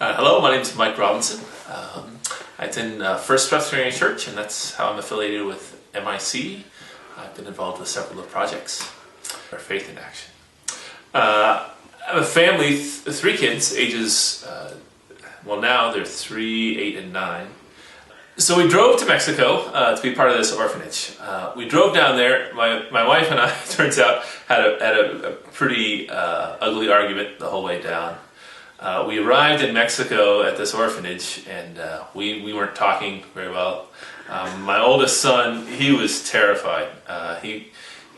Hello, my name is Mike Robinson. I attend First Presbyterian Church, and that's how I'm affiliated with MIC. I've been involved with several of the projects. Our Faith in Action. I have a family, three kids, ages, now they're 3, 8, and 9. So we drove to Mexico to be part of this orphanage. We drove down there. My wife and I, turns out, had a pretty ugly argument the whole way down. We arrived in Mexico at this orphanage, and we weren't talking very well. My oldest son, he was terrified.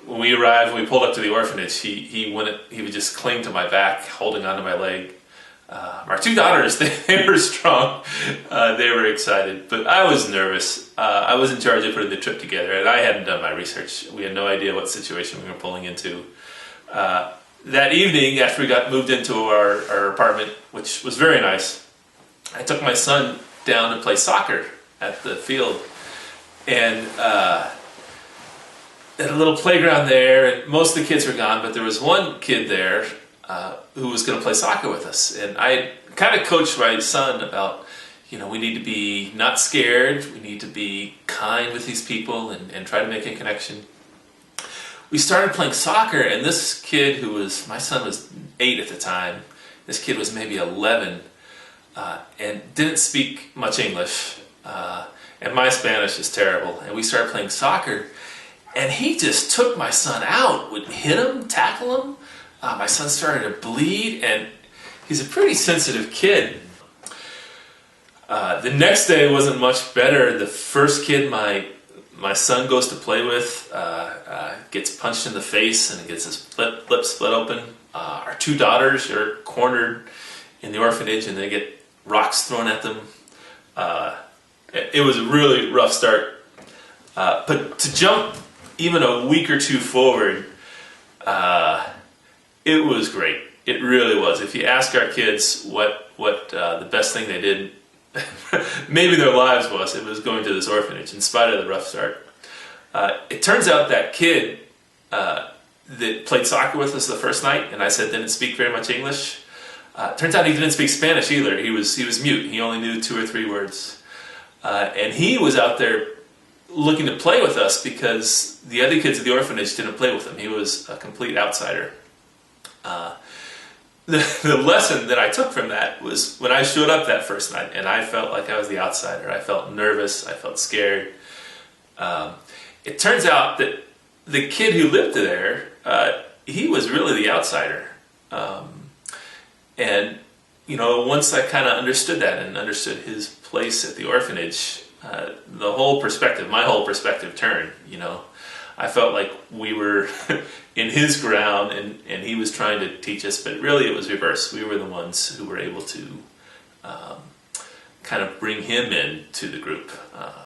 When we arrived, when we pulled up to the orphanage, he would just cling to my back, holding onto my leg. Our two daughters, they were strong. They were excited, but I was nervous. I was in charge of putting the trip together, and I hadn't done my research. We had no idea what situation we were pulling into. That evening, after we got moved into our apartment, which was very nice, I took my son down to play soccer at the field. And at a little playground there, and most of the kids were gone, but there was one kid there who was going to play soccer with us. And I kind of coached my son about, we need to be not scared, we need to be kind with these people and try to make a connection. We started playing soccer, and this kid my son was 8 at the time, this kid was maybe 11, and didn't speak much English, and my Spanish is terrible, and we started playing soccer, and he just took my son out, would hit him, tackle him. My son started to bleed, and he's a pretty sensitive kid. The next day wasn't much better. The first kid my son goes to play with gets punched in the face and gets his lip split open. Our two daughters are cornered in the orphanage and they get rocks thrown at them. It was a really rough start. But to jump even a week or two forward, it was great. It really was. If you ask our kids what the best thing they did, maybe their lives it was going to this orphanage in spite of the rough start. It turns out that kid that played soccer with us the first night, and I said didn't speak very much English, turns out he didn't speak Spanish either. He was mute. He only knew 2 or 3 words. And he was out there looking to play with us because the other kids at the orphanage didn't play with him. He was a complete outsider. The lesson that I took from that was when I showed up that first night and I felt like I was the outsider. I felt nervous. I felt scared. It turns out that the kid who lived there, he was really the outsider. And, once I kind of understood that and understood his place at the orphanage, my whole perspective turned, I felt like we were in his ground and he was trying to teach us, but really it was reverse. We were the ones who were able to kind of bring him in to the group.